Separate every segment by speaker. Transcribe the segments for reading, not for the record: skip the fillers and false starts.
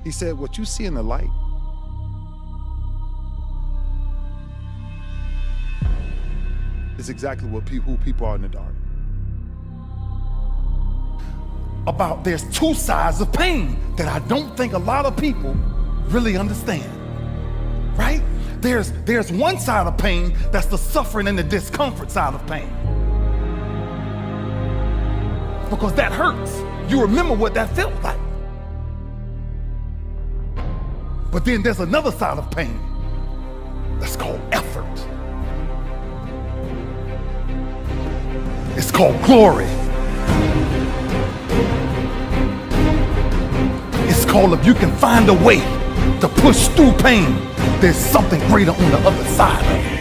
Speaker 1: He said, what you see in the light is exactly who people are in the dark.
Speaker 2: There's two sides of pain that I don't think a lot of people really understand, right? There's one side of pain that's the suffering and the discomfort side of pain. Because that hurts. You remember what that felt like. But then there's another side of pain that's called effort. It's called glory. It's called, if you can find a way to push through pain, there's something greater on the other side of it.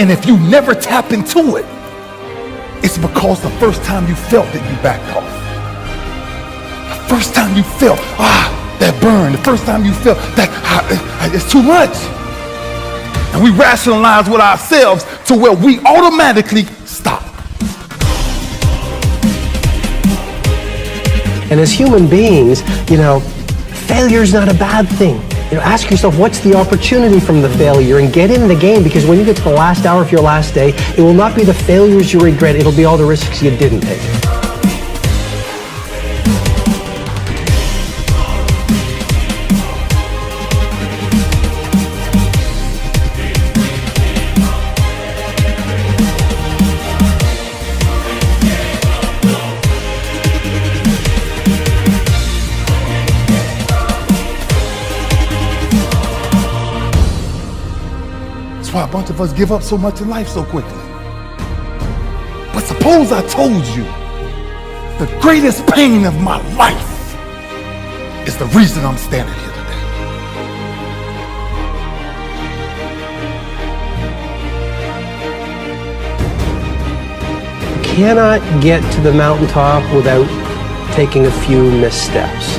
Speaker 2: And if you never tap into it, it's because the first time you felt it, you backed off. The first time you felt, that burn, the first time you felt that it's too much. And we rationalize with ourselves to where we automatically stop.
Speaker 3: And as human beings, failure is not a bad thing. Ask yourself, what's the opportunity from the failure, and get in the game, because when you get to the last hour of your last day, it will not be the failures you regret, it'll be all the risks you didn't take.
Speaker 2: That's why a bunch of us give up so much in life so quickly. But suppose I told you the greatest pain of my life is the reason I'm standing here today.
Speaker 3: You cannot get to the mountaintop without taking a few missteps.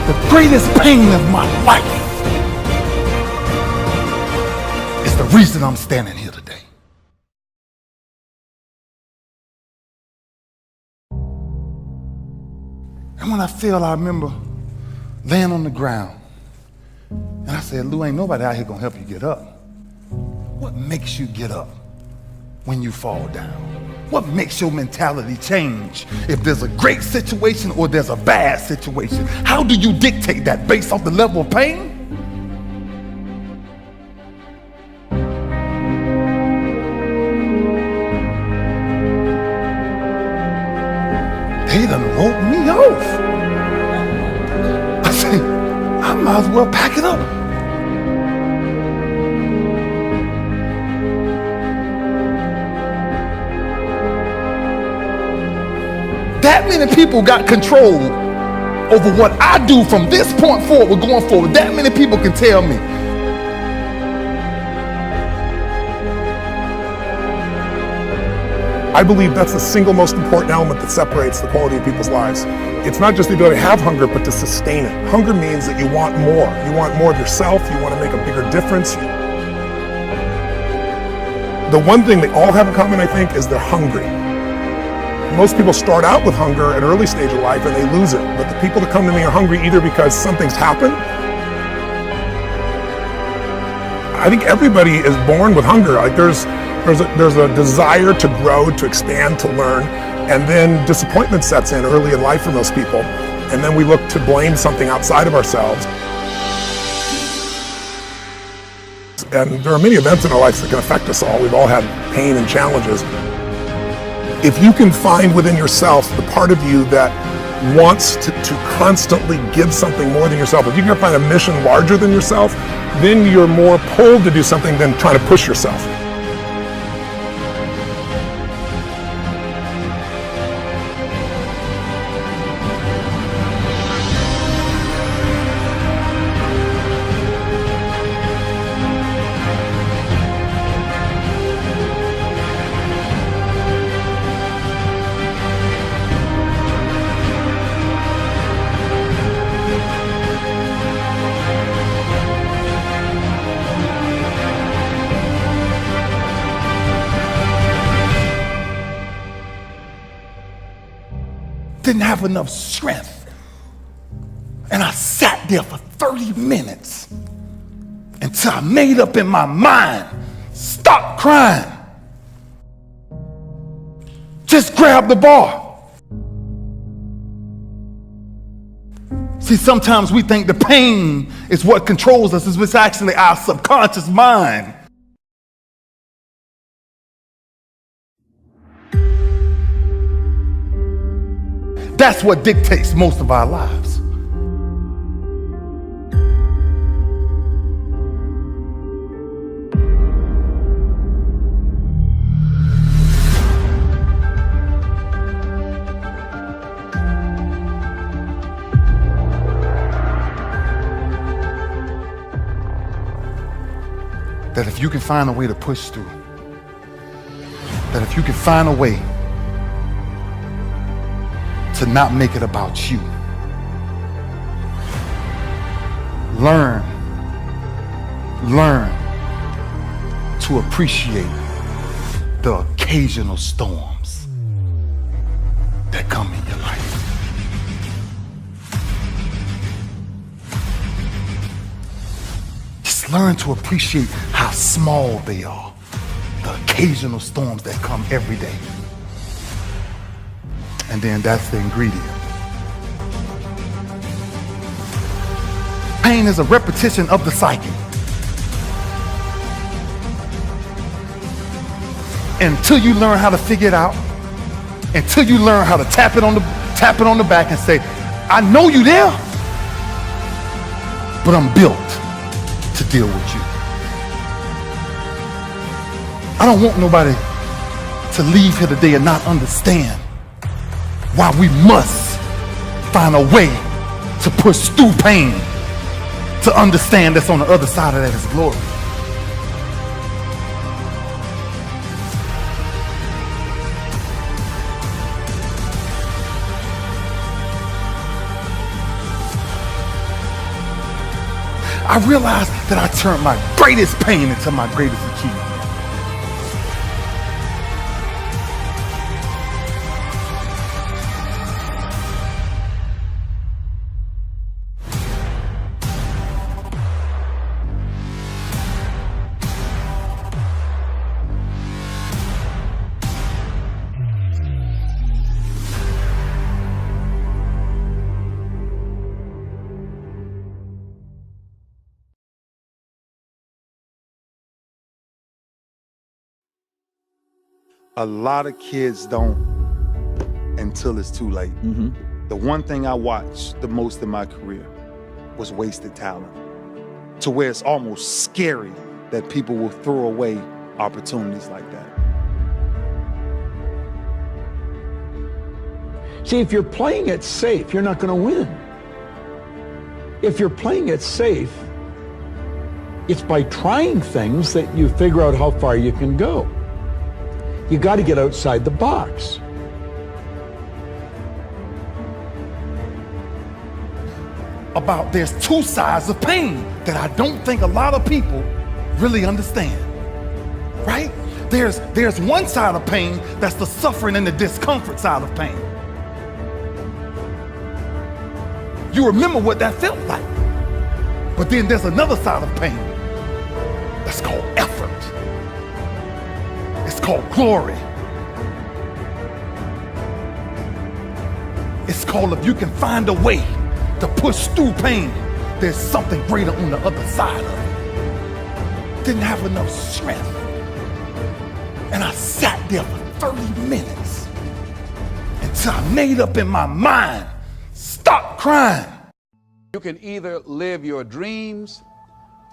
Speaker 2: The greatest pain of my life is the reason I'm standing here today. And when I fell, I remember laying on the ground. And I said, Lou, ain't nobody out here gonna help you get up. What makes you get up when you fall down? What makes your mentality change if there's a great situation or there's a bad situation? How do you dictate that based off the level of pain? They done wrote me off. I said, I might as well pack it up. That many people got control over what I do from this point forward, going forward. That many people can tell me.
Speaker 4: I believe that's the single most important element that separates the quality of people's lives. It's not just the ability to have hunger, but to sustain it. Hunger means that you want more. You want more of yourself. You want to make a bigger difference. The one thing they all have in common, I think, is they're hungry. Most people start out with hunger at an early stage of life and they lose it. But the people that come to me are hungry either because something's happened. I think everybody is born with hunger. Like there's a desire to grow, to expand, to learn, and then disappointment sets in early in life for most people. And then we look to blame something outside of ourselves. And there are many events in our lives that can affect us all. We've all had pain and challenges. If you can find within yourself the part of you that wants to constantly give something more than yourself, if you can find a mission larger than yourself, then you're more pulled to do something than trying to push yourself.
Speaker 2: Didn't have enough strength. And I sat there for 30 minutes until I made up in my mind, stop crying. Just grab the bar. See, sometimes we think the pain is what controls us. It's actually our subconscious mind. That's what dictates most of our lives. That if you can find a way to push through, that if you can find a way to not make it about you. Learn to appreciate the occasional storms that come in your life. Just learn to appreciate how small they are, the occasional storms that come every day. And then that's the ingredient. Pain is a repetition of the cycle. Until you learn how to figure it out, until you learn how to tap it on the back and say, I know you there, but I'm built to deal with you. I don't want nobody to leave here today and not understand why we must find a way to push through pain to understand that's on the other side of that is glory. I realized that I turned my greatest pain into my greatest achievement. A lot of kids don't until it's too late.
Speaker 1: Mm-hmm.
Speaker 2: The one thing I watched the most in my career was wasted talent, to where it's almost scary that people will throw away opportunities like that.
Speaker 5: See, if you're playing it safe, you're not going to win. If you're playing it safe, it's by trying things that you figure out how far you can go. You got to get outside the box.
Speaker 2: There's two sides of pain that I don't think a lot of people really understand, right? There's one side of pain that's the suffering and the discomfort side of pain. You remember what that felt like. But then there's another side of pain that's called effort. It's called glory. It's called, if you can find a way to push through pain, there's something greater on the other side of it. Didn't have enough strength. And I sat there for 30 minutes until I made up in my mind, Stop crying.
Speaker 6: You can either live your dreams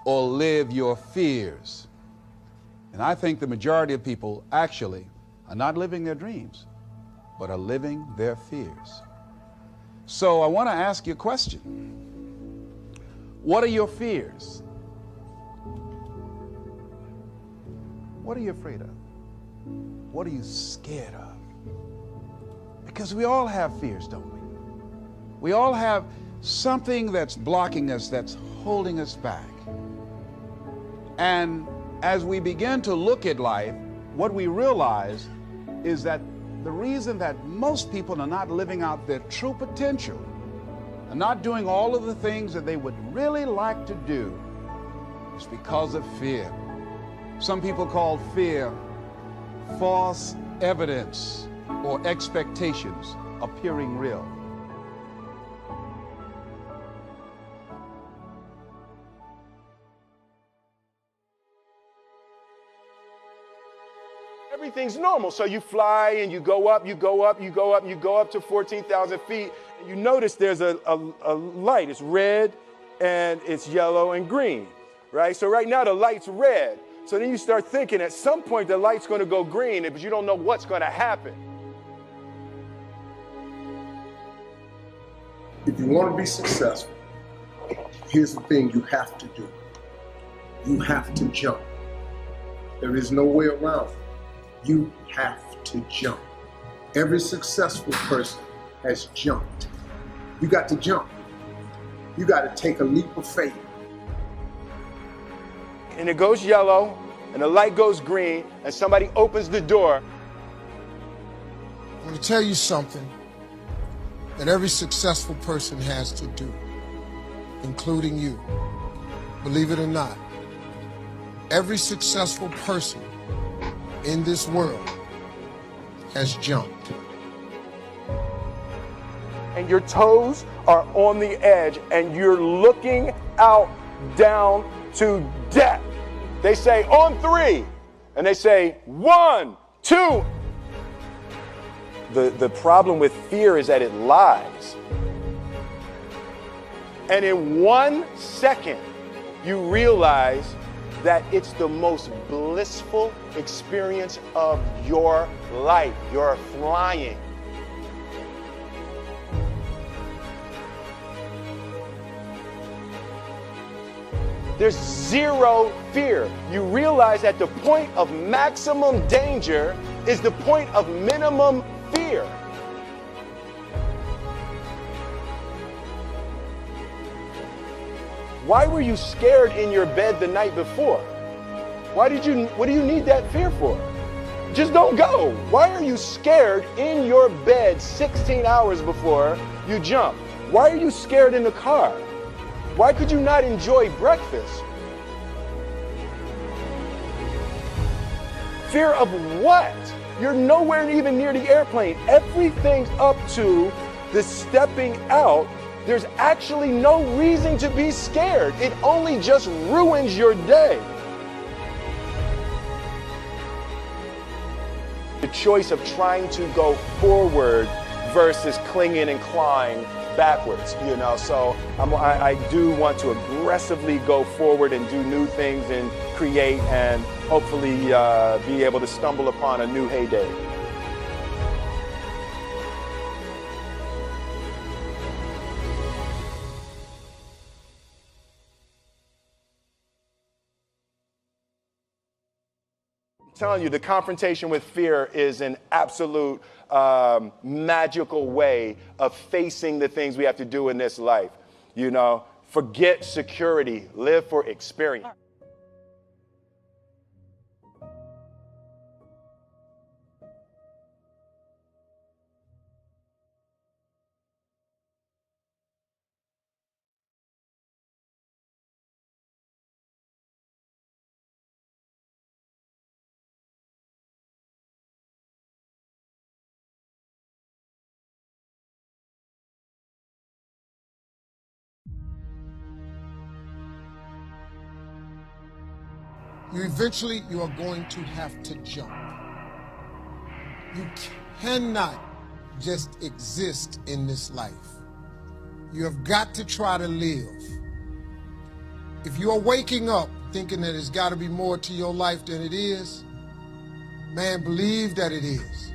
Speaker 6: or live your fears. And I think the majority of people actually are not living their dreams, but are living their fears. So I want to ask you a question. What are your fears? What are you afraid of? What are you scared of? Because we all have fears, don't we? We all have something that's blocking us, that's holding us back. And as we begin to look at life, what we realize is that the reason that most people are not living out their true potential, are not doing all of the things that they would really like to do, is because of fear. Some people call fear false evidence or expectations appearing real.
Speaker 7: Everything's normal. So you fly and you go up, you go up, you go up, you go up to 14,000 feet. And you notice there's a light. It's red and it's yellow and green, right? So right now the light's red. So then you start thinking at some point the light's going to go green, but you don't know what's going to happen.
Speaker 8: If you want to be successful, here's the thing you have to do. You have to jump. There is no way around it. You have to jump. Every successful person has jumped. You got to jump. You got to take a leap of faith.
Speaker 7: And it goes yellow, and the light goes green, and somebody opens the door.
Speaker 9: I want to tell you something that every successful person has to do, including you. Believe it or not, every successful person in this world has jumped.
Speaker 7: And your toes are on the edge, and you're looking out down to death. They say on 3, and they say 1, 2. The problem with fear is that it lies. And in 1 second, you realize that it's the most blissful experience of your life. You're flying. There's zero fear. You realize that the point of maximum danger is the point of minimum fear. Why were you scared in your bed the night before? What do you need that fear for? Just don't go. Why are you scared in your bed 16 hours before you jump? Why are you scared in the car? Why could you not enjoy breakfast? Fear of what? You're nowhere even near the airplane. Everything's up to the stepping out. There's actually no reason to be scared. It only just ruins your day. The choice of trying to go forward versus clinging and climb backwards, so I do want to aggressively go forward and do new things and create and hopefully be able to stumble upon a new heyday. I'm telling you, the confrontation with fear is an absolute magical way of facing the things we have to do in this life. Forget security, live for experience.
Speaker 9: You are going to have to jump. You cannot just exist in this life. You have got to try to live. If you are waking up thinking that there's got to be more to your life than it is, man, believe that it is.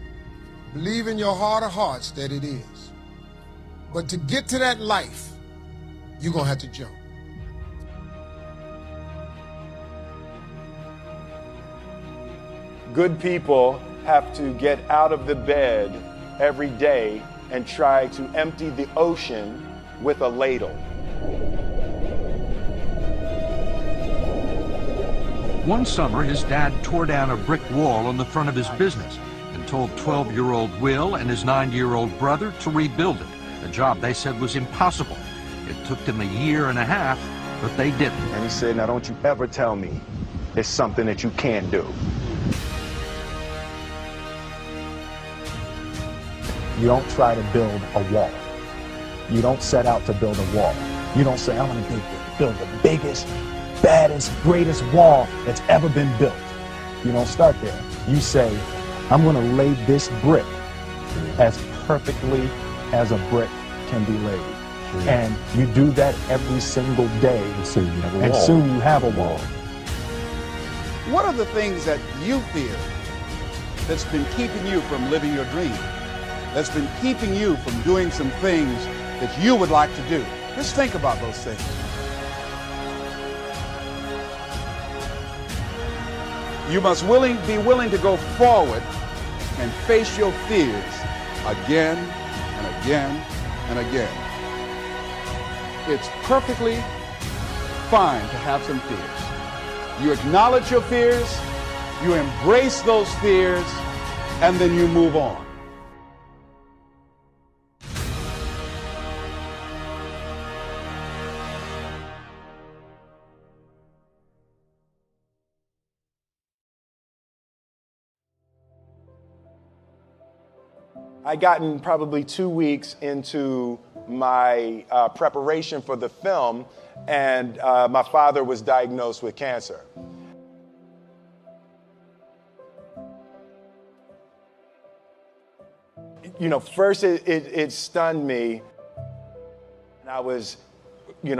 Speaker 9: Believe in your heart of hearts that it is. But to get to that life, you're going to have to jump.
Speaker 7: Good people have to get out of the bed every day and try to empty the ocean with a ladle.
Speaker 10: One summer, his dad tore down a brick wall on the front of his business and told 12-year-old Will and his 9-year-old brother to rebuild it, a job they said was impossible. It took them a year and a half, but they didn't.
Speaker 7: And he said, now don't you ever tell me it's something that you can't do.
Speaker 11: You don't try to build a wall. You don't set out to build a wall. You don't say, I'm going to build the biggest, baddest, greatest wall that's ever been built. You don't start there. You say, I'm going to lay this brick as perfectly as a brick can be laid. And you do that every single day, and soon you have a wall.
Speaker 6: What are the things that you fear that's been keeping you from living your dream? That's been keeping you from doing some things that you would like to do? Just think about those things. You must be willing to go forward and face your fears again and again and again. It's perfectly fine to have some fears. You acknowledge your fears, you embrace those fears, and then you move on.
Speaker 7: I gotten probably 2 weeks into my preparation for the film, and my father was diagnosed with cancer. You know, first it stunned me, and I was,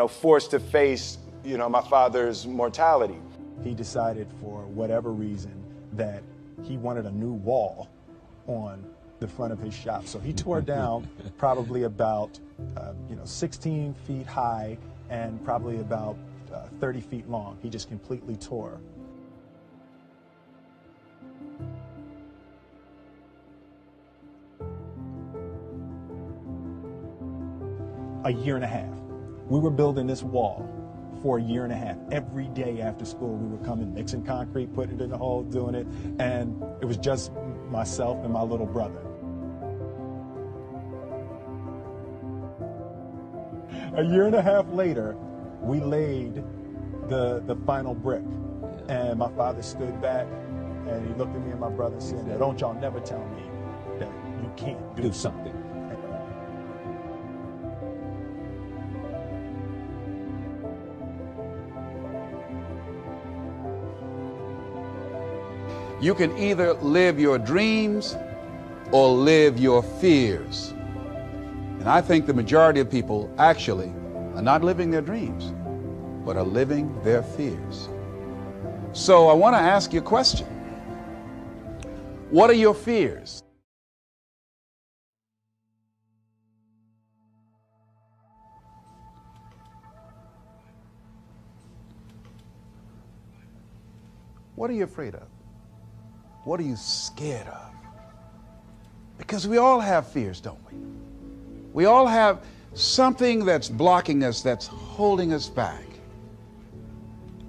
Speaker 7: forced to face, my father's mortality.
Speaker 11: He decided for whatever reason that he wanted a new wall on the front of his shop. So he tore down probably about 16 feet high and probably about 30 feet long. He just completely tore. A year and a half. We were building this wall for a year and a half. Every day after school, we were coming, mixing concrete, putting it in the hole, doing it, and it was just myself and my little brother. A year and a half later, we laid the final brick, and my father stood back and he looked at me and my brother and said, don't y'all never tell me that you can't do something.
Speaker 6: You can either live your dreams or live your fears. And I think the majority of people actually are not living their dreams, but are living their fears. So I want to ask you a question. What are your fears? What are you afraid of? What are you scared of? Because we all have fears, don't we? We all have something that's blocking us, that's holding us back.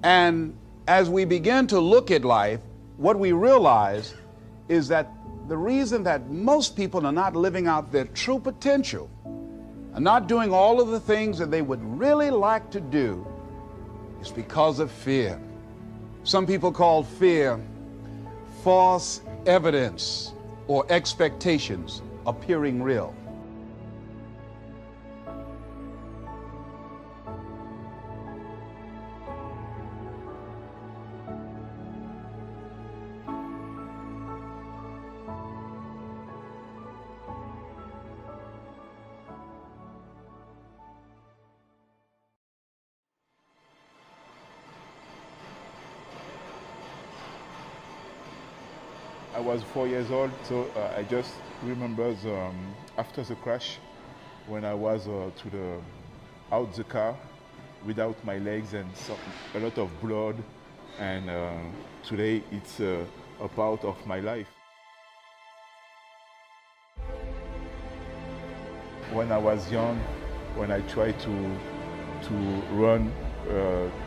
Speaker 6: And as we begin to look at life, what we realize is that the reason that most people are not living out their true potential, are not doing all of the things that they would really like to do, is because of fear. Some people call fear false evidence or expectations appearing real.
Speaker 1: was 4 years old, so I just remember after the crash, when I was out the car without my legs and a lot of blood, and today it's a part of my life. When I was young, when I tried to run,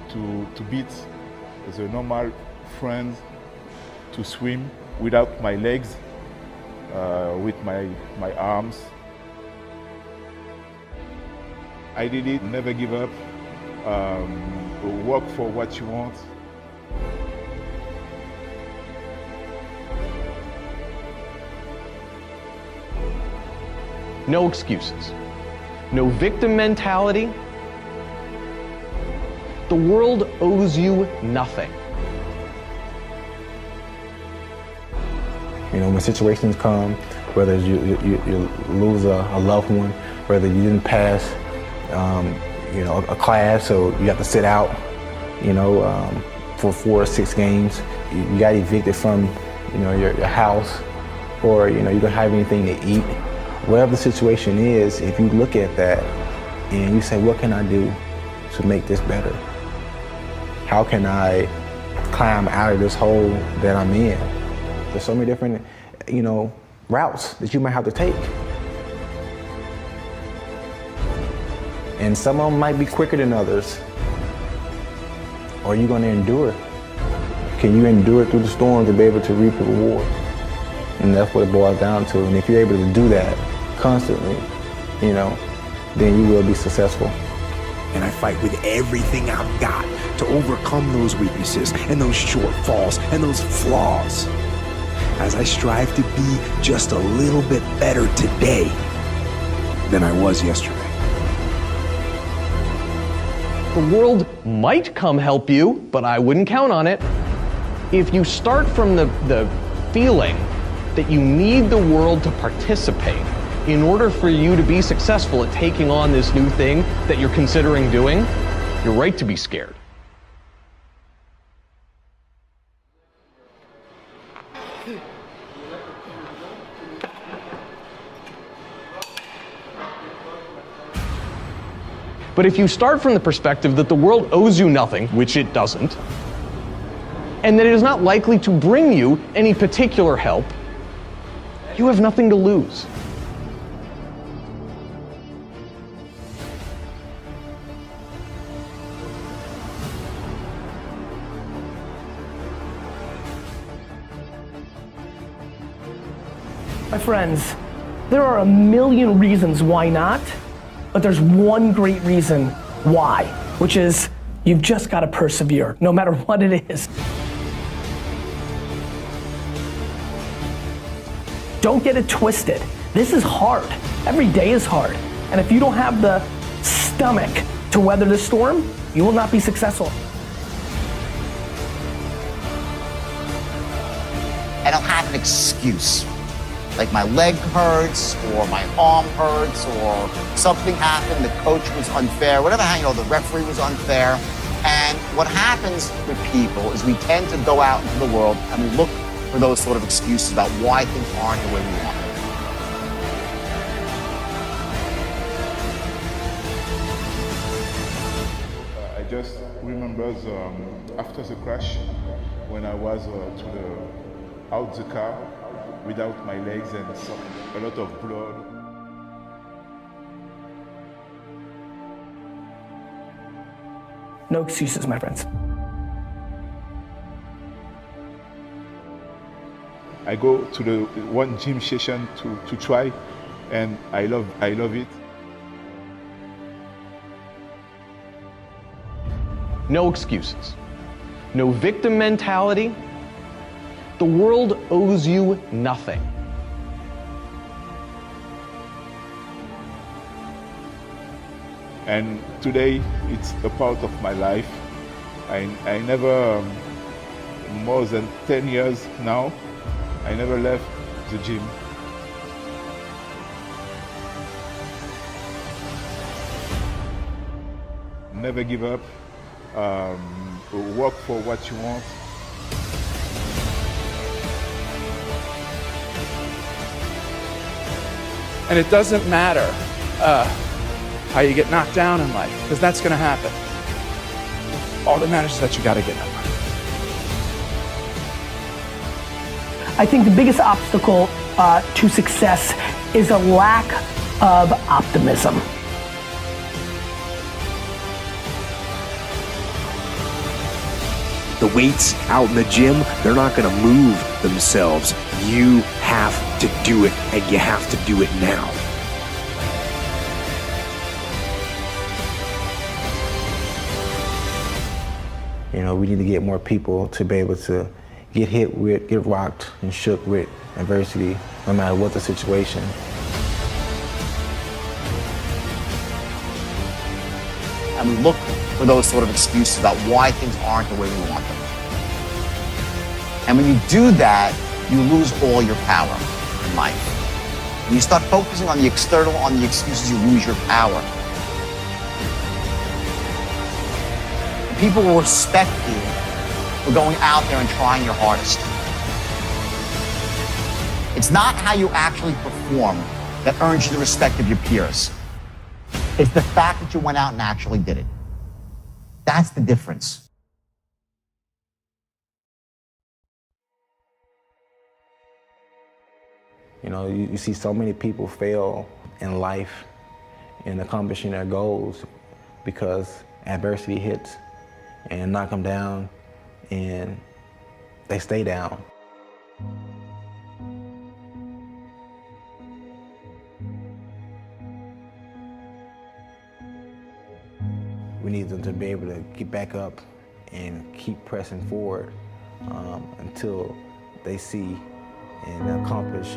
Speaker 1: to beat the normal friends, to swim without my legs, with my arms. I did it, never give up, work for what you want.
Speaker 12: No excuses. No victim mentality. The world owes you nothing.
Speaker 11: You know, when situations come, whether you lose a loved one, whether you didn't pass, you know, a class, so you have to sit out, you know, for 4 or 6 games. You got evicted from, you know, your house, or you know, you don't have anything to eat. Whatever the situation is, if you look at that and you say, what can I do to make this better? How can I climb out of this hole that I'm in? There's so many different, you know, routes that you might have to take. And some of them might be quicker than others. Or are you going to endure? Can you endure through the storm to be able to reap the reward? And that's what it boils down to. And if you're able to do that constantly, you know, then you will be successful.
Speaker 13: And I fight with everything I've got to overcome those weaknesses and those shortfalls and those flaws, as I strive to be just a little bit better today than I was yesterday.
Speaker 12: The world might come help you, but I wouldn't count on it. If you start from the feeling that you need the world to participate in order for you to be successful at taking on this new thing that you're considering doing, you're right to be scared. But if you start from the perspective that the world owes you nothing, which it doesn't, and that it is not likely to bring you any particular help, you have nothing to lose.
Speaker 14: My friends, there are a million reasons why not, but there's one great reason why, which is you've just got to persevere, no matter what it is. Don't get it twisted. This is hard. Every day is hard. And if you don't have the stomach to weather the storm, you will not be successful.
Speaker 15: I don't have an excuse. Like my leg hurts, or my arm hurts, or something happened, the coach was unfair, whatever, you know, the referee was unfair. And what happens with people is we tend to go out into the world and we look for those sort of excuses about why things aren't the way we want them.
Speaker 1: I just remember after the crash, when I was out the car without my legs and a lot of blood.
Speaker 14: No excuses, my friends.
Speaker 1: I go to the one gym session to try, and I love it.
Speaker 12: No excuses. No victim mentality. The world owes you nothing.
Speaker 1: And today, it's a part of my life. I never, more than 10 years now, I never left the gym. Never give up, work for what you want.
Speaker 6: And it doesn't matter how you get knocked down in life, because that's going to happen. All that matters is that you got to get up.
Speaker 14: I think the biggest obstacle to success is a lack of optimism.
Speaker 13: The weights out in the gym, they're not going to move themselves. You have to do it, and you have to do it now.
Speaker 16: You know, we need to get more people to be able to get hit with, get rocked and shook with adversity, no matter what the situation.
Speaker 15: And we look for those sort of excuses about why things aren't the way we want them. And when you do that, you lose all your power in life. When you start focusing on the external, on the excuses, you lose your power. People will respect you for going out there and trying your hardest. It's not how you actually perform that earns you the respect of your peers. It's the fact that you went out and actually did it. That's the difference.
Speaker 16: You know, you see so many people fail in life in accomplishing their goals because adversity hits and knock them down, and they stay down. We need them to be able to get back up and keep pressing forward until they see and accomplish,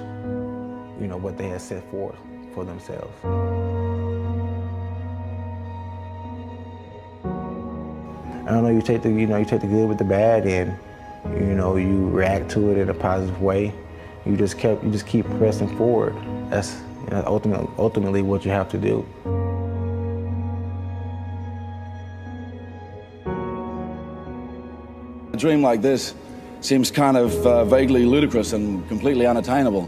Speaker 16: you know, what they have set forth for themselves. I don't know, you take the good with the bad, and you know, you react to it in a positive way. You just keep pressing forward. That's, you know, ultimately what you have to do.
Speaker 17: A dream like this seems kind of vaguely ludicrous and completely unattainable.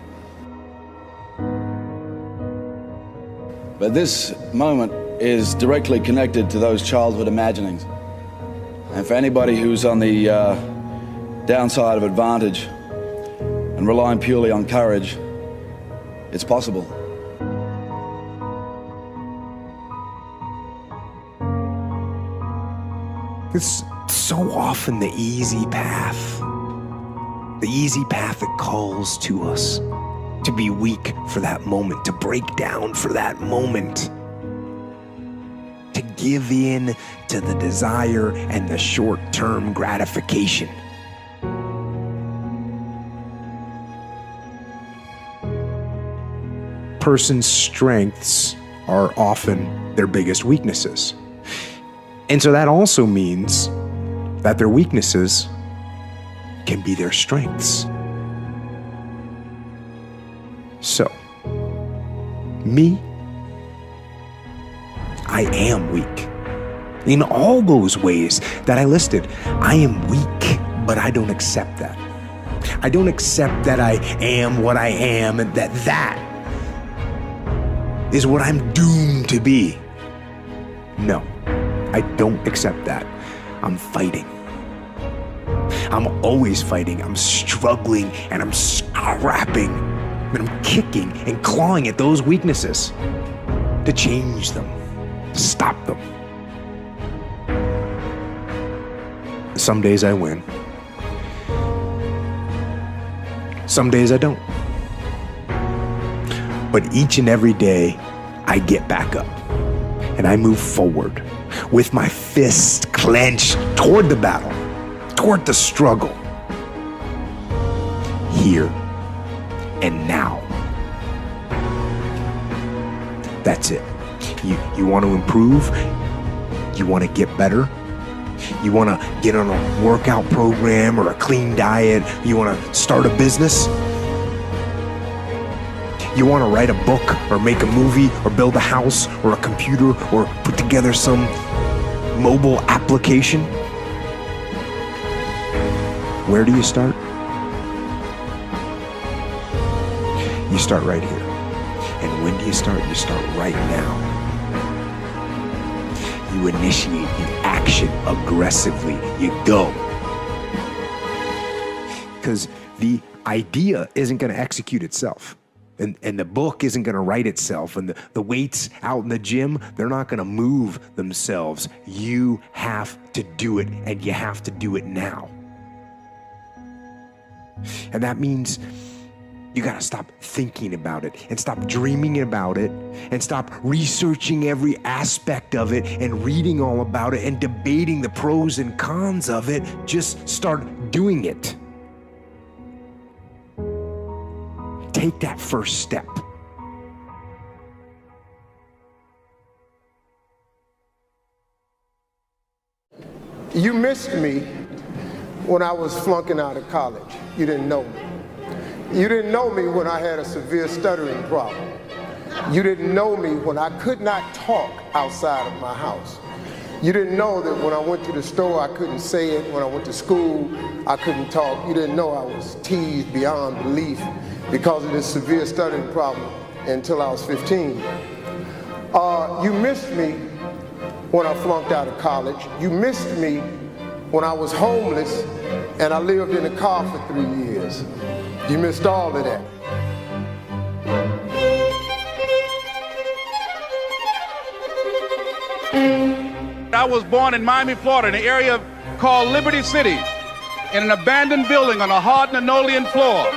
Speaker 17: But this moment is directly connected to those childhood imaginings. And for anybody who's on the downside of advantage and relying purely on courage, it's possible.
Speaker 13: It's so often the easy path that calls to us, to be weak for that moment, to break down for that moment, to give in to the desire and the short-term gratification. Person's strengths are often their biggest weaknesses. And so that also means that their weaknesses can be their strengths. So, me, I am weak. In all those ways that I listed, I am weak, but I don't accept that. I don't accept that I am what I am and that is what I'm doomed to be. No, I don't accept that. I'm fighting. I'm always fighting. I'm struggling and I'm scrapping and I'm kicking and clawing at those weaknesses to change them, to stop them. Some days I win. Some days I don't. But each and every day, I get back up and I move forward with my fist clenched toward the battle, toward the struggle, here and now. That's it. You want to improve? You want to get better? You want to get on a workout program or a clean diet? You want to start a business? You want to write a book or make a movie or build a house or a computer or put together some mobile application? Where do you start? You start right here. And when do you start? You start right now. You initiate an action aggressively. You go. Because the idea isn't going to execute itself. And the book isn't going to write itself. And the weights out in the gym, they're not going to move themselves. You have to do it, and you have to do it now. And that means you got to stop thinking about it and stop dreaming about it and stop researching every aspect of it and reading all about it and debating the pros and cons of it. Just start doing it. Take that first step.
Speaker 9: You missed me when I was flunking out of college. You didn't know me. You didn't know me when I had a severe stuttering problem. You didn't know me when I could not talk outside of my house. You didn't know that when I went to the store, I couldn't say it. When I went to school, I couldn't talk. You didn't know I was teased beyond belief because of this severe stuttering problem until I was 15. You missed me when I flunked out of college. You missed me when I was homeless and I lived in a car for 3 years. You missed all of that.
Speaker 6: I was born in Miami, Florida, in an area called Liberty City, in an abandoned building on a hard linoleum floor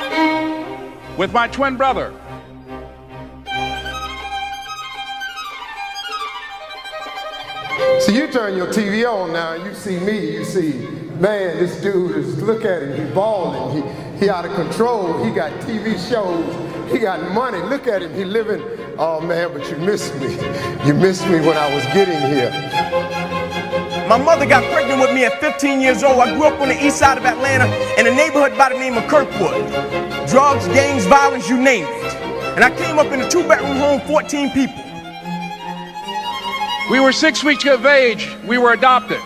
Speaker 6: with my twin brother.
Speaker 9: So you turn your TV on now and you see me, you see, man, this dude is, look at him, he balling, he out of control, he got TV shows, he got money, look at him, he living, oh man, but you missed me. You missed me when I was getting here.
Speaker 18: My mother got pregnant with me at 15 years old. I grew up on the east side of Atlanta in a neighborhood by the name of Kirkwood. Drugs, gangs, violence, you name it. And I came up in a 2-bedroom home, 14 people.
Speaker 6: We were 6 weeks of age. We were adopted.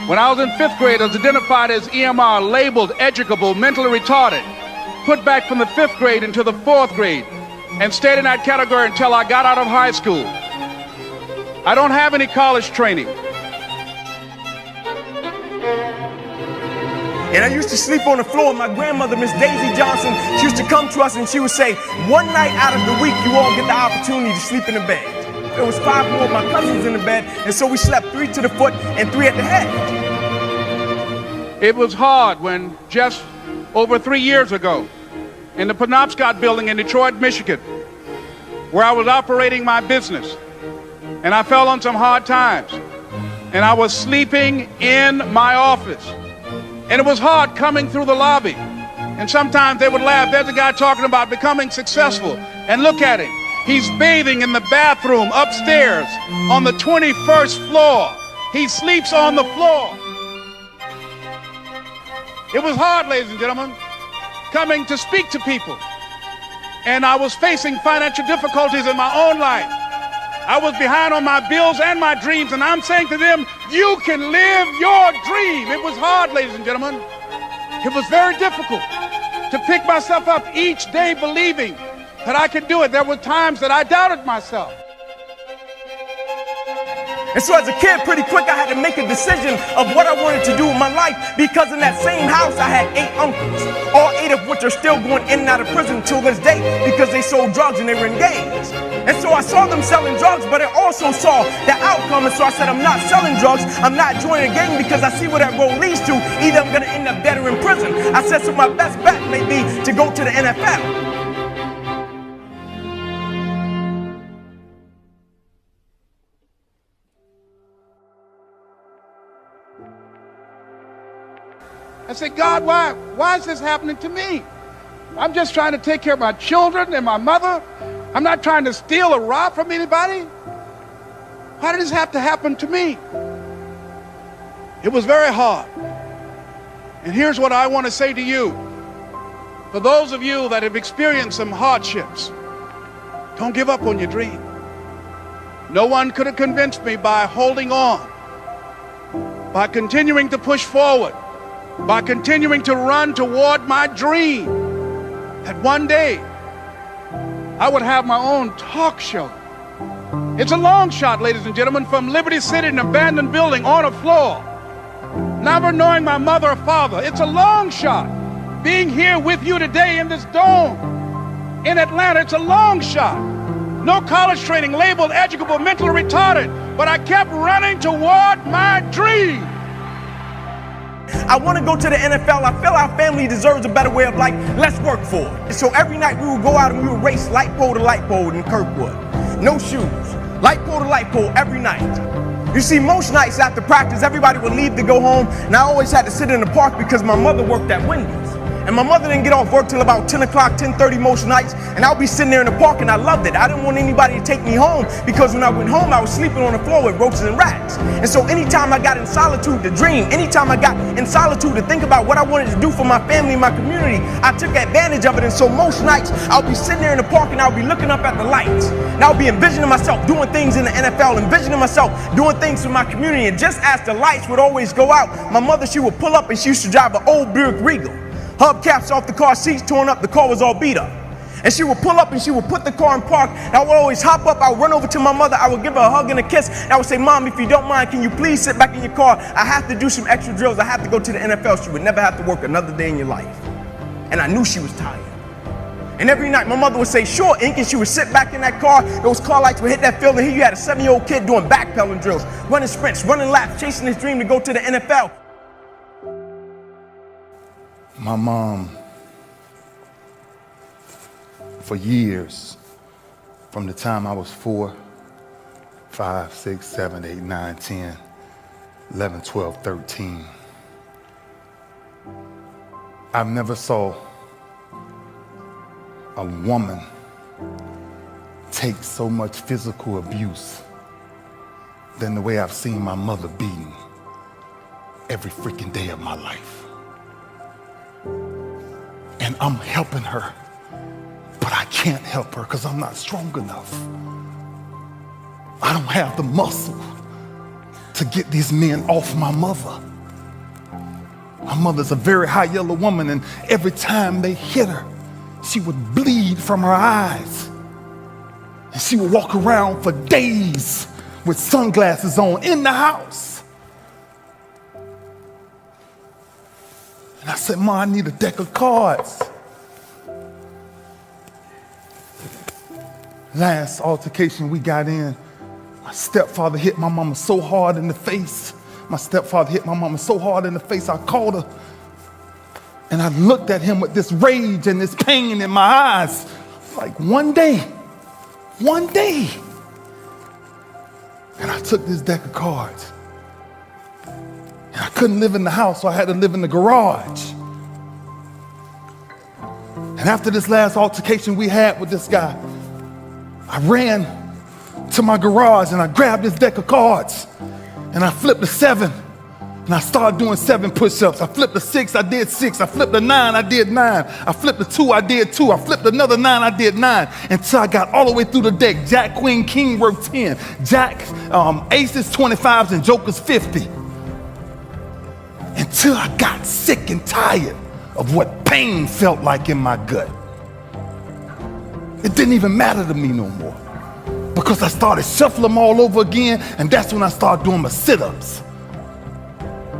Speaker 6: When I was in 5th grade, I was identified as EMR, labeled, educable, mentally retarded, put back from the 5th grade into the 4th grade, and stayed in that category until I got out of high school. I don't have any college training.
Speaker 18: And I used to sleep on the floor. My grandmother, Miss Daisy Johnson, she used to come to us and she would say, one night out of the week, you all get the opportunity to sleep in the bed. There was 5 more of my cousins in the bed, and so we slept 3 to the foot and 3 at the head.
Speaker 6: It was hard when just over 3 years ago, in the Penobscot building in Detroit, Michigan, where I was operating my business, and I fell on some hard times, and I was sleeping in my office. And it was hard coming through the lobby. And sometimes they would laugh. There's a guy talking about becoming successful. And look at him. He's bathing in the bathroom upstairs on the 21st floor. He sleeps on the floor. It was hard, ladies and gentlemen, coming to speak to people. And I was facing financial difficulties in my own life. I was behind on my bills and my dreams, and I'm saying to them, you can live your dream. It was hard, ladies and gentlemen. It was very difficult to pick myself up each day believing that I could do it. There were times that I doubted myself.
Speaker 18: And so as a kid, pretty quick, I had to make a decision of what I wanted to do with my life, because in that same house, I had 8 uncles, all 8 of which are still going in and out of prison till this day because they sold drugs and they were in gangs. And so I saw them selling drugs, but I also saw the outcome. And so I said, I'm not selling drugs. I'm not joining a gang, because I see where that road leads to. Either I'm going to end up dead or in prison. I said, so my best bet may be to go to the NFL.
Speaker 6: I said, God, why is this happening to me? I'm just trying to take care of my children and my mother. I'm not trying to steal or rob from anybody. Why did this have to happen to me? It was very hard. And here's what I want to say to you. For those of you that have experienced some hardships, don't give up on your dream. No one could have convinced me by holding on, by continuing to push forward, by continuing to run toward my dream, that one day I would have my own talk show. It's a long shot, ladies and gentlemen, from Liberty City, an abandoned building on a floor. Never knowing my mother or father. It's a long shot. Being here with you today in this dome in Atlanta, it's a long shot. No college training, labeled educable, mentally retarded, but I kept running toward my dream.
Speaker 18: I want to go to the NFL. I feel our family deserves a better way of life. Let's work for it. And so every night we would go out and we would race light pole to light pole in Kirkwood. No shoes. Light pole to light pole every night. You see, most nights after practice, everybody would leave to go home, and I always had to sit in the park because my mother worked at Wendy's. And my mother didn't get off work till about 10 o'clock, 10:30 most nights, and I'll be sitting there in the park, and I loved it. I didn't want anybody to take me home because when I went home, I was sleeping on the floor with roaches and rats. And so anytime I got in solitude to dream, anytime I got in solitude to think about what I wanted to do for my family and my community, I took advantage of it. And so most nights, I'll be sitting there in the park, and I'll be looking up at the lights, and I'll be envisioning myself doing things in the NFL, envisioning myself doing things for my community. And just as the lights would always go out, my mother, she would pull up, and she used to drive an old Buick Regal. Hubcaps off the car, seats torn up, the car was all beat up. And she would pull up and she would put the car in park, and I would always hop up, I would run over to my mother, I would give her a hug and a kiss, and I would say, Mom, if you don't mind, can you please sit back in your car? I have to do some extra drills, I have to go to the NFL. She would never have to work another day in your life. And I knew she was tired. And every night my mother would say, sure, Ink, and she would sit back in that car, those car lights would hit that field, and here you had a 7-year-old kid doing backpedaling drills, running sprints, running laps, chasing his dream to go to the NFL.
Speaker 2: My mom, for years, from the time I was 4, 5, 6, 7, 8, 9, 10, 11, 12, 13, I've never saw a woman take so much physical abuse than the way I've seen my mother beaten every freaking day of my life. And I'm helping her, but I can't help her because I'm not strong enough. I don't have the muscle to get these men off my mother. My mother's a very high yellow woman, and every time they hit her, she would bleed from her eyes. And she would walk around for days with sunglasses on in the house. And I said, Ma, I need a deck of cards. Last altercation we got in, my stepfather hit my mama so hard in the face. My stepfather hit my mama so hard in the face, I called her. And I looked at him with this rage and this pain in my eyes. Like one day. And I took this deck of cards. And I couldn't live in the house, so I had to live in the garage. And after this last altercation we had with this guy, I ran to my garage and I grabbed this deck of cards and I flipped a 7 and I started doing 7 push-ups. I flipped a 6, I did 6. I flipped a 9, I did 9. I flipped a 2, I did 2. I flipped another 9, I did 9 until I got all the way through the deck. Jack, Queen, King worked 10. Jack, Aces 25s and Jokers 50. Until I got sick and tired of what pain felt like in my gut. It didn't even matter to me no more because I started shuffling them all over again, and that's when I started doing my sit-ups.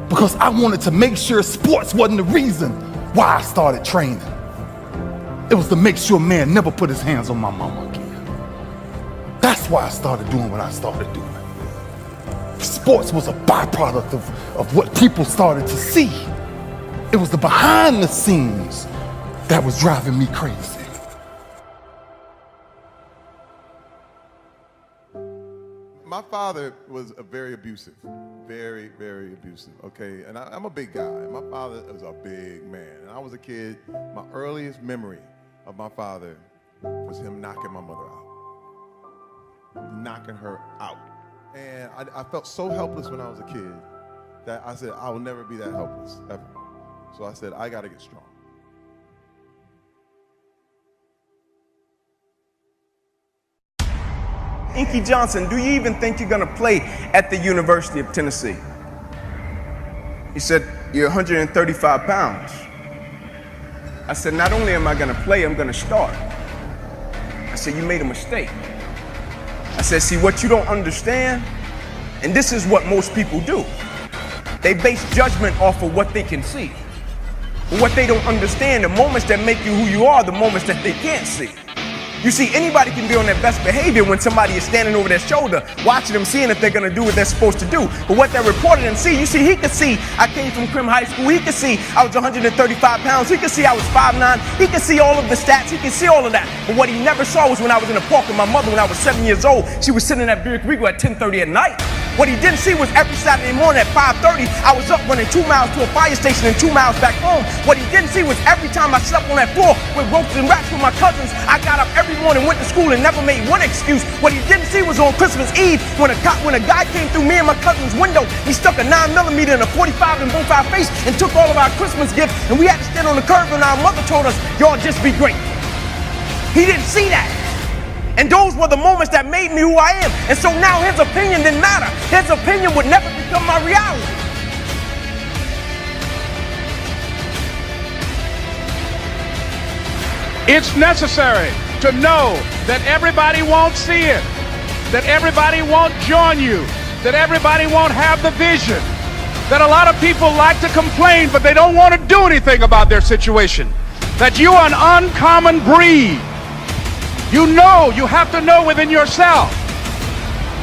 Speaker 2: Because I wanted to make sure sports wasn't the reason why I started training. It was to make sure man never put his hands on my mama again. That's why I started doing what I started doing. Sports was a byproduct of what people started to see. It was the behind the scenes that was driving me crazy.
Speaker 19: My father was very abusive, very, very abusive, okay? And I'm a big guy. My father was a big man. And I was a kid. My earliest memory of my father was him knocking my mother out, knocking her out. And I felt so helpless when I was a kid that I said, I will never be that helpless, ever. So I said, I gotta get strong.
Speaker 18: Inky Johnson, do you even think you're gonna play at the University of Tennessee? He said, you're 135 pounds. I said, not only am I gonna play, I'm gonna start. I said, you made a mistake. I said, see, what you don't understand, and this is what most people do. They base judgment off of what they can see. But what they don't understand, the moments that make you who you are, the moments that they can't see. You see, anybody can be on their best behavior when somebody is standing over their shoulder, watching them, seeing if they're gonna do what they're supposed to do. But what that reporter didn't see, you see, he could see I came from Crim High School. He could see I was 135 pounds. He could see I was 5'9". He could see all of the stats. He could see all of that. But what he never saw was when I was in the park with my mother when I was 7 years old. She was sitting at Buick Regal at 10:30 at night. What he didn't see was every Saturday morning at 5:30, I was up running 2 miles to a fire station and 2 miles back home. What he didn't see was every time I slept on that floor with ropes and racks with my cousins, I got up every morning, went to school, and never made one excuse. What he didn't see was on Christmas Eve, when a guy came through me and my cousin's window, he stuck a 9mm in a 45 in both our face and took all of our Christmas gifts, and we had to stand on the curb, and our mother told us, y'all just be great. He didn't see that. And those were the moments that made me who I am. And so now his opinion didn't matter. His opinion would never become my reality.
Speaker 20: It's necessary to know that everybody won't see it, that everybody won't join you, that everybody won't have the vision, that a lot of people like to complain, but they don't want to do anything about their situation, that you are an uncommon breed. You have to know within yourself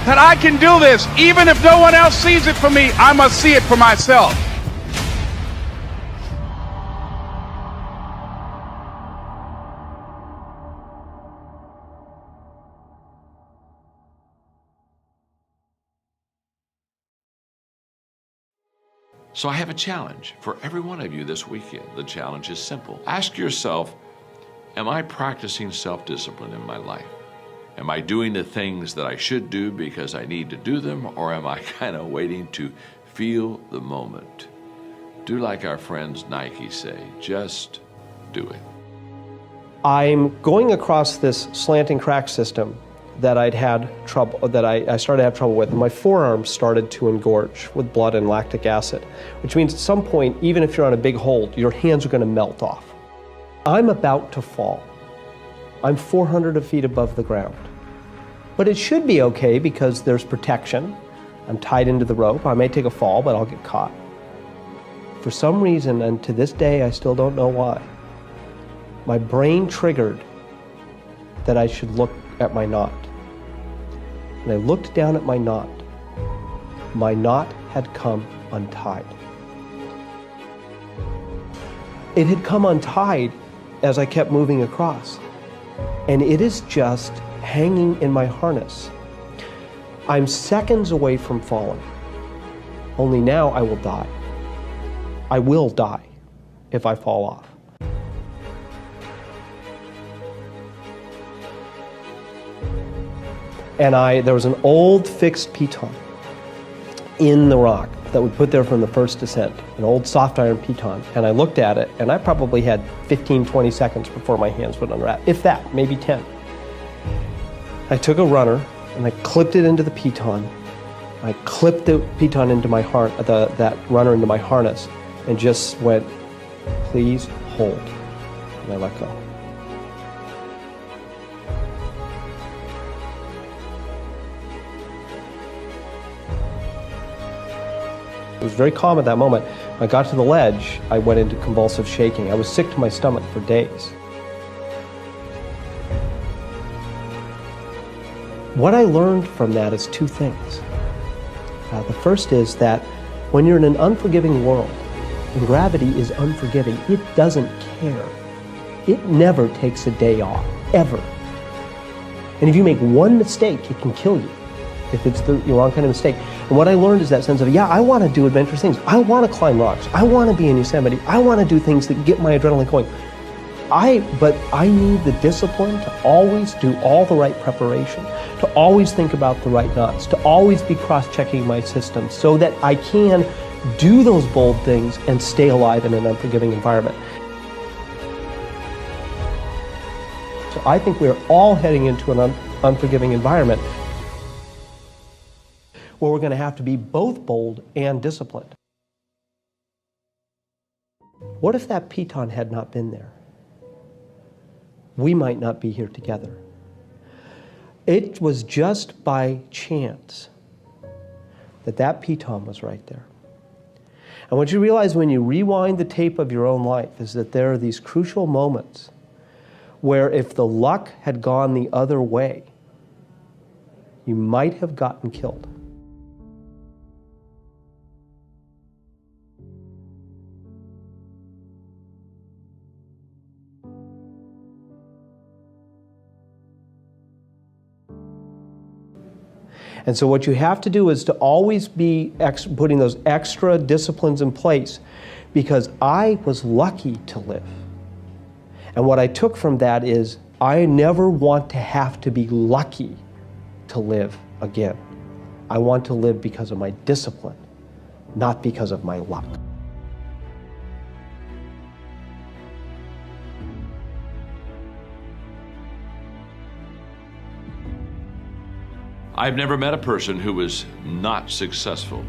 Speaker 20: that I can do this. Even if no one else sees it for me, I must see it for myself.
Speaker 21: So I have a challenge for every one of you this weekend. The challenge is simple. Ask yourself, am I practicing self-discipline in my life? Am I doing the things that I should do because I need to do them, or am I kind of waiting to feel the moment? Do like our friends Nike say, just do it.
Speaker 3: I'm going across this slanting crack system that I started to have trouble with. My forearms started to engorge with blood and lactic acid, which means at some point, even if you're on a big hold, your hands are going to melt off. I'm about to fall. I'm 400 feet above the ground. But it should be okay because there's protection. I'm tied into the rope. I may take a fall, but I'll get caught. For some reason, and to this day I still don't know why, my brain triggered that I should look at my knot. And I looked down at my knot. My knot had come untied. It had come untied as I kept moving across. And it is just hanging in my harness. I'm seconds away from falling. Only now I will die. I will die if I fall off. And there was an old fixed piton in the rock that we put there from the first descent, an old soft iron piton. And I looked at it, and I probably had 15, 20 seconds before my hands would unwrap, if that, maybe 10. I took a runner, and I clipped it into the piton. I clipped the piton into my that runner into my harness, and just went, please hold. And I let go. It was very calm at that moment. When I got to the ledge, I went into convulsive shaking. I was sick to my stomach for days. What I learned from that is two things. The first is that when you're in an unforgiving world, and gravity is unforgiving, it doesn't care. It never takes a day off, ever. And if you make one mistake, it can kill you if it's the wrong kind of mistake. And what I learned is that sense of, yeah, I want to do adventurous things. I want to climb rocks. I want to be in Yosemite. I want to do things that get my adrenaline going. But I need the discipline to always do all the right preparation, to always think about the right knots, to always be cross-checking my system so that I can do those bold things and stay alive in an unforgiving environment. So I think we're all heading into an unforgiving environment where we're going to have to be both bold and disciplined. What if that piton had not been there? We might not be here together. It was just by chance that that piton was right there. And what you realize when you rewind the tape of your own life is that there are these crucial moments where if the luck had gone the other way, you might have gotten killed. And so what you have to do is to always be putting those extra disciplines in place, because I was lucky to live. And what I took from that is I never want to have to be lucky to live again. I want to live because of my discipline, not because of my luck.
Speaker 21: I've never met a person who was not successful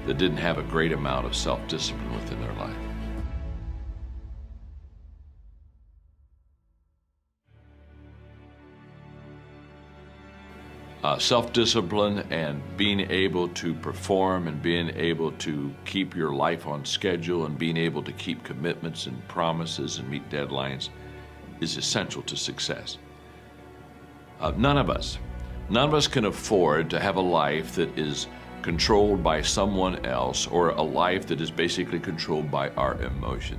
Speaker 21: that didn't have a great amount of self-discipline within their life. Self-discipline and being able to perform and being able to keep your life on schedule and being able to keep commitments and promises and meet deadlines is essential to success. None of us can afford to have a life that is controlled by someone else, or a life that is basically controlled by our emotion.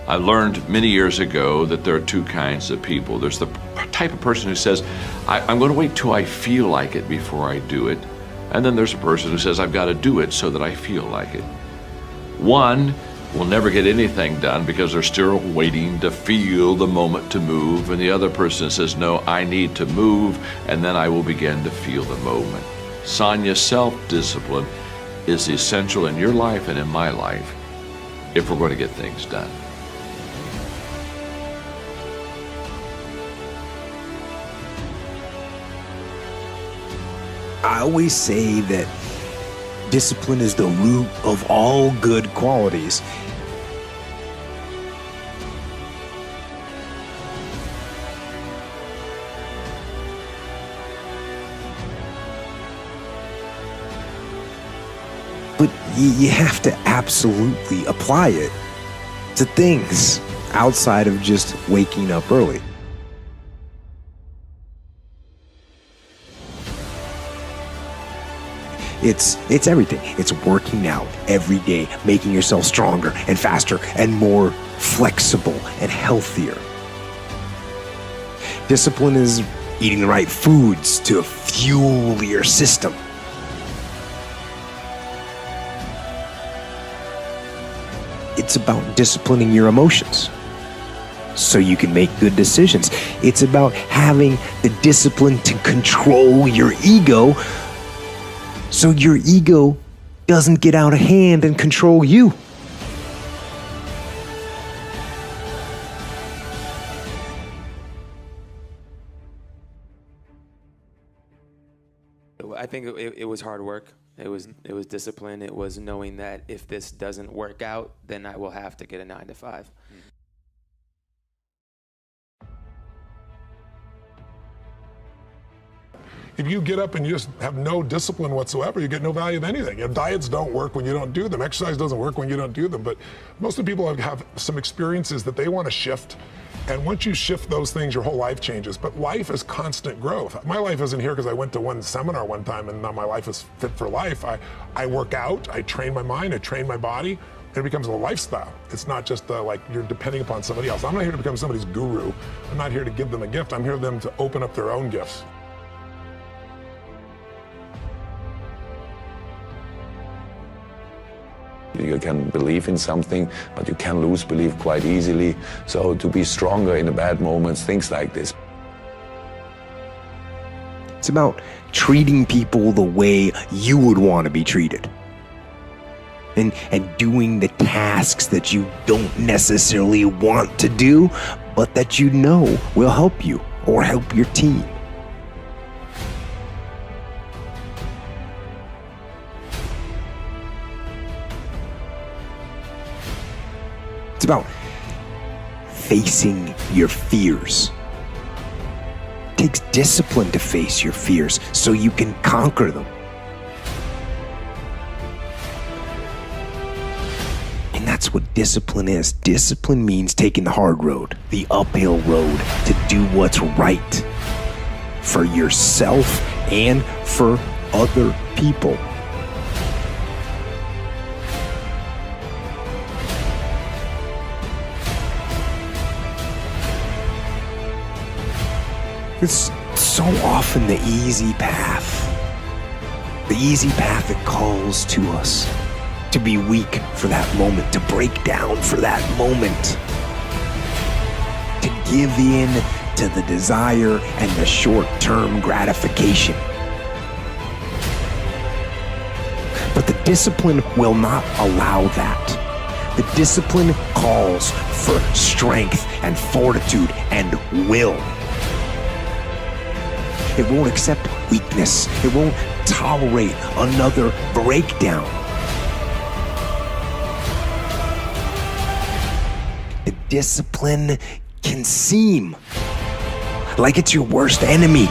Speaker 21: I learned many years ago that there are two kinds of people. There's the type of person who says, I'm going to wait till I feel like it before I do it. And then there's a person who says, I've got to do it so that I feel like it. One will never get anything done because they're still waiting to feel the moment to move. And the other person says, no, I need to move, and then I will begin to feel the moment. Sonia, self-discipline is essential in your life and in my life if we're going to get things done.
Speaker 13: I always say that discipline is the root of all good qualities. But you have to absolutely apply it to things outside of just waking up early. It's everything. It's working out every day, making yourself stronger and faster and more flexible and healthier. Discipline is eating the right foods to fuel your system. It's about disciplining your emotions so you can make good decisions. It's about having the discipline to control your ego so your ego doesn't get out of hand and control you.
Speaker 4: I think it was hard work. It was discipline. It was knowing that if this doesn't work out, then I will have to get a 9-to-5.
Speaker 22: If you get up and you just have no discipline whatsoever, you get no value of anything. Diets don't work when you don't do them. Exercise doesn't work when you don't do them. But most of the people have some experiences that they want to shift. And once you shift those things, your whole life changes. But life is constant growth. My life isn't here because I went to one seminar one time and now my life is fit for life. I work out, I train my mind, I train my body. And it becomes a lifestyle. It's not just like you're depending upon somebody else. I'm not here to become somebody's guru. I'm not here to give them a gift. I'm here for them to open up their own gifts.
Speaker 23: You can believe in something, but you can lose belief quite easily. So to be stronger in the bad moments, things like this.
Speaker 13: It's about treating people the way you would want to be treated. And doing the tasks that you don't necessarily want to do, but that you know will help you or help your team. about facing your fears. It takes discipline to face your fears so you can conquer them. And that's what discipline is. Discipline means taking the hard road, the uphill road, to do what's right for yourself and for other people. It's so often the easy path that calls to us to be weak for that moment, to break down for that moment, to give in to the desire and the short-term gratification. But the discipline will not allow that. The discipline calls for strength and fortitude and will. It won't accept weakness. It won't tolerate another breakdown. The discipline can seem like it's your worst enemy.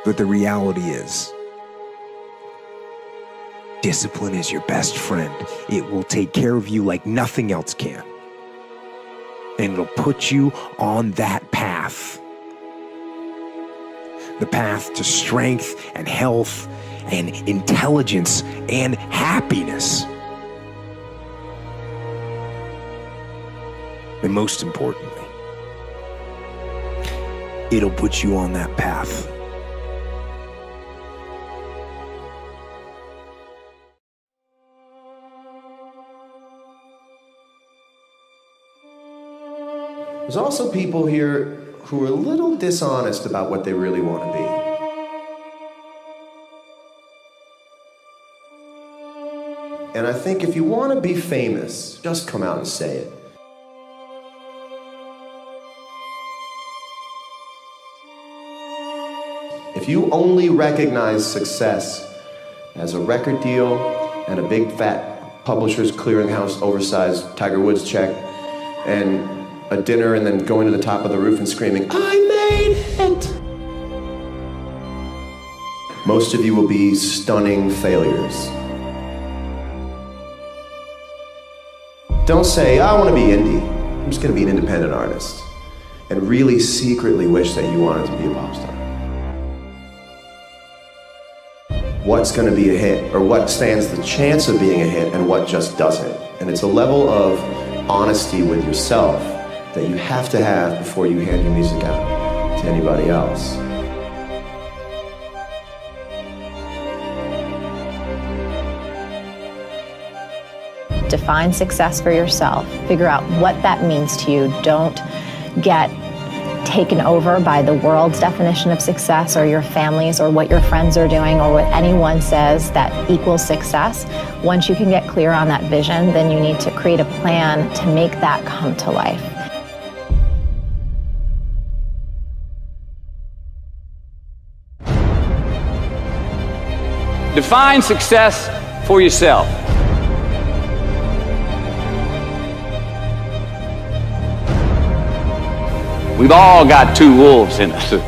Speaker 13: But the reality is, discipline is your best friend. It will take care of you like nothing else can. And it'll put you on that path. The path to strength and health and intelligence and happiness. And most importantly, it'll put you on that path.
Speaker 5: There's also people here who are a little dishonest about what they really want to be. And I think if you want to be famous, just come out and say it. If you only recognize success as a record deal and a big fat Publishers Clearinghouse oversized Tiger Woods check and a dinner and then going to the top of the roof and screaming, "I made it!" Most of you will be stunning failures. Don't say, "I want to be indie. I'm just going to be an independent artist," and really secretly wish that you wanted to be a pop star. What's going to be a hit, or what stands the chance of being a hit, and what just doesn't. And it's a level of honesty with yourself that you have to have before you hand your music out to anybody else.
Speaker 8: Define success for yourself. Figure out what that means to you. Don't get taken over by the world's definition of success or your family's or what your friends are doing or what anyone says that equals success. Once you can get clear on that vision, then you need to create a plan to make that come to life.
Speaker 10: Define success for yourself. We've all got two wolves in us. A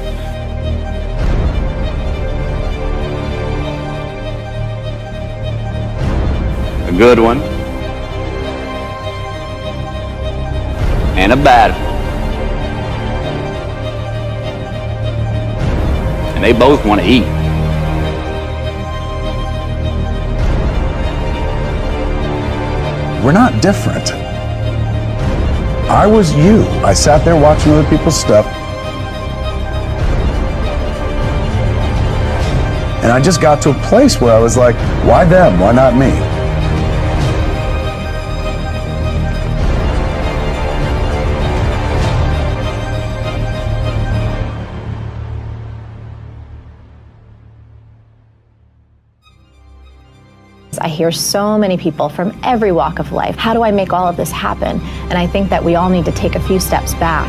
Speaker 10: good one and a bad one. And they both want to eat.
Speaker 24: We're not different. I was you. I sat there watching other people's stuff. And I just got to a place where I was like, why them? Why not me?
Speaker 8: I hear so many people from every walk of life. How do I make all of this happen? And I think that we all need to take a few steps back.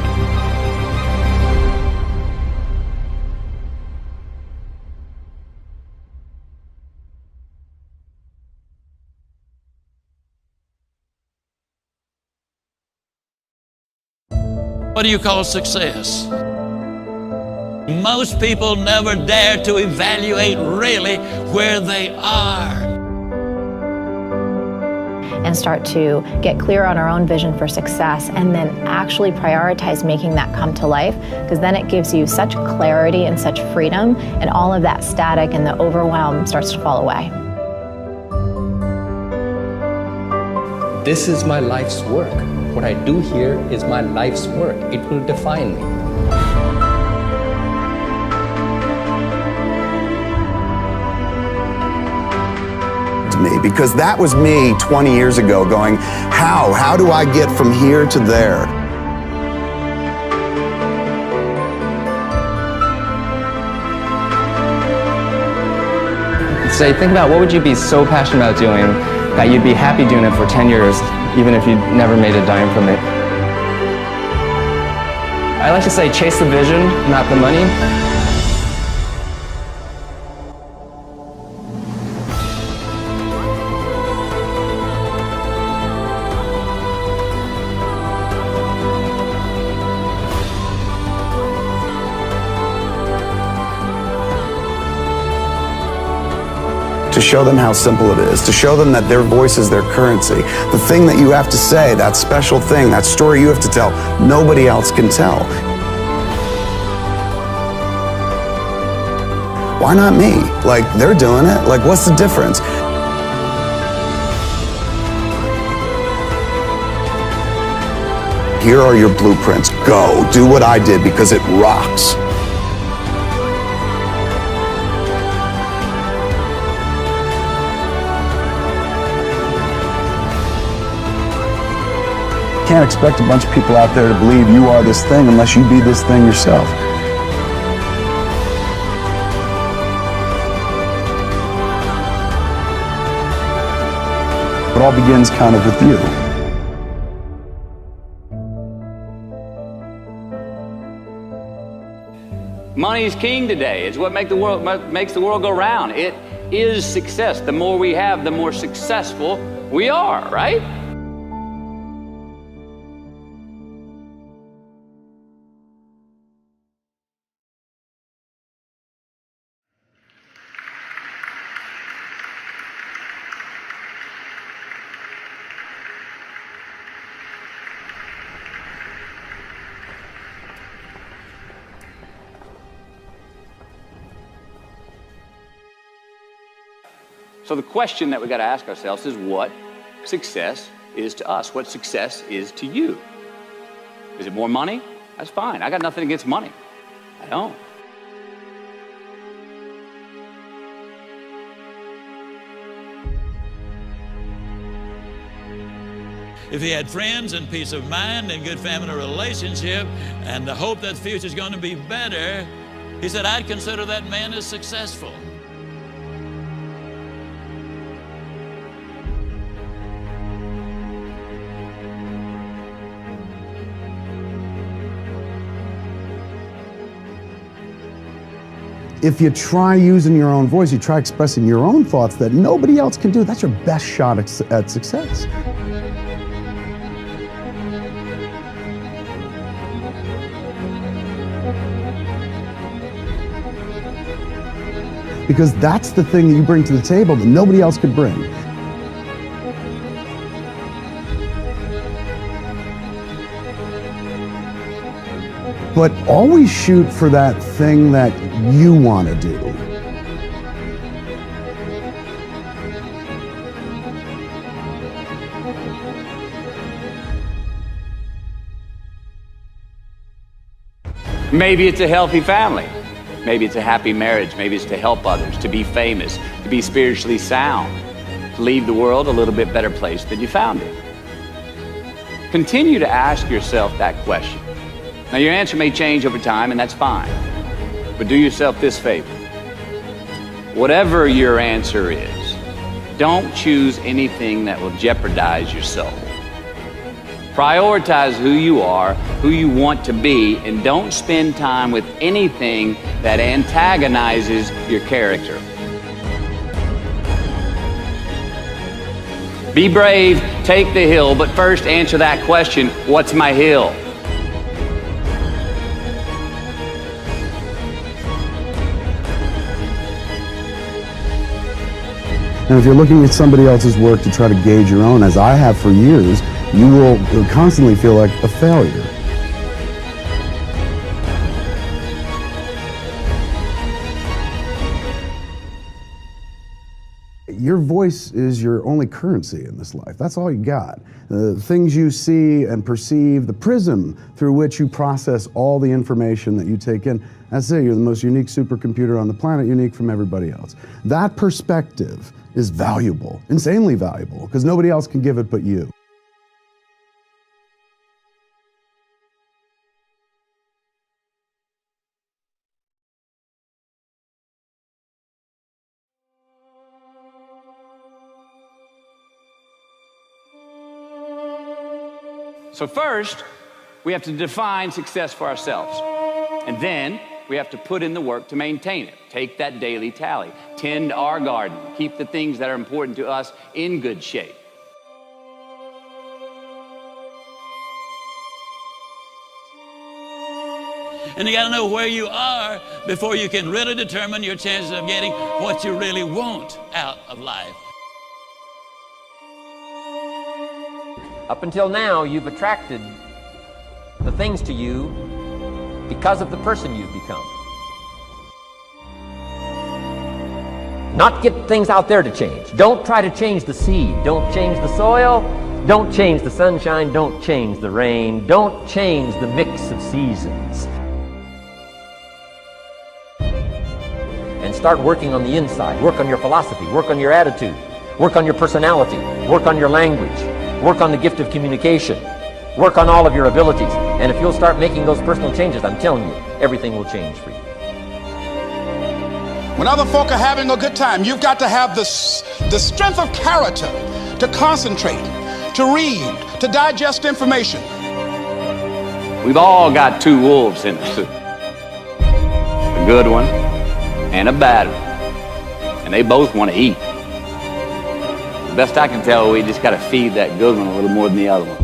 Speaker 1: What do you call success? Most people never dare to evaluate really where they are.
Speaker 8: And start to get clear on our own vision for success, and then actually prioritize making that come to life, because then it gives you such clarity and such freedom, and all of that static and the overwhelm starts to fall away.
Speaker 7: This is my life's work. What I do here is my life's work. It will define me.
Speaker 11: Me, because that was me 20 years ago going, how do I get from here to there?
Speaker 12: Say, think about what would you be so passionate about doing that you'd be happy doing it for 10 years, even if you never made a dime from it. I like to say, chase the vision, not the money.
Speaker 11: To show them how simple it is, to show them that their voice is their currency. The thing that you have to say, that special thing, that story you have to tell, nobody else can tell. Why not me? Like, they're doing it. Like, what's the difference? Here are your blueprints. Go, do what I did because it rocks.
Speaker 24: You can't expect a bunch of people out there to believe you are this thing unless you be this thing yourself. It all begins kind of with you.
Speaker 10: Money's king today. It's what makes the world go round. It is success. The more we have, the more successful we are, right? So the question that we got to ask ourselves is what success is to us, what success is to you. Is it more money? That's fine. I got nothing against money. I don't.
Speaker 1: If he had friends and peace of mind and good family relationship and the hope that the future's going to be better, he said, I'd consider that man as successful.
Speaker 24: If you try using your own voice, you try expressing your own thoughts that nobody else can do, that's your best shot at success. Because that's the thing that you bring to the table that nobody else could bring. But always shoot for that thing that you want to do.
Speaker 10: Maybe it's a healthy family. Maybe it's a happy marriage. Maybe it's to help others, to be famous, to be spiritually sound, to leave the world a little bit better place than you found it. Continue to ask yourself that question. Now, your answer may change over time, and that's fine. But do yourself this favor. Whatever your answer is, don't choose anything that will jeopardize your soul. Prioritize who you are, who you want to be, and don't spend time with anything that antagonizes your character. Be brave, take the hill, but first answer that question, what's my hill?
Speaker 24: And if you're looking at somebody else's work to try to gauge your own, as I have for years, you will constantly feel like a failure. Your voice is your only currency in this life. That's all you got. The things you see and perceive, the prism through which you process all the information that you take in, that's it. You're the most unique supercomputer on the planet, unique from everybody else. That perspective is valuable, insanely valuable, because nobody else can give it but you.
Speaker 10: So first, we have to define success for ourselves. And then we have to put in the work to maintain it. Take that daily tally. Tend our garden. Keep the things that are important to us in good shape.
Speaker 1: And you got to know where you are before you can really determine your chances of getting what you really want out of life.
Speaker 14: Up until now, you've attracted the things to you because of the person you've become. Not get things out there to change. Don't try to change the seed. Don't change the soil. Don't change the sunshine. Don't change the rain. Don't change the mix of seasons. And start working on the inside. Work on your philosophy. Work on your attitude. Work on your personality. Work on your language. Work on the gift of communication. Work on all of your abilities. And if you'll start making those personal changes, I'm telling you, everything will change for you.
Speaker 6: When other folk are having a good time, you've got to have the strength of character to concentrate, to read, to digest information.
Speaker 10: We've all got two wolves in us. A good one and a bad one. And they both want to eat. The best I can tell, we just got to feed that good one a little more than the other one.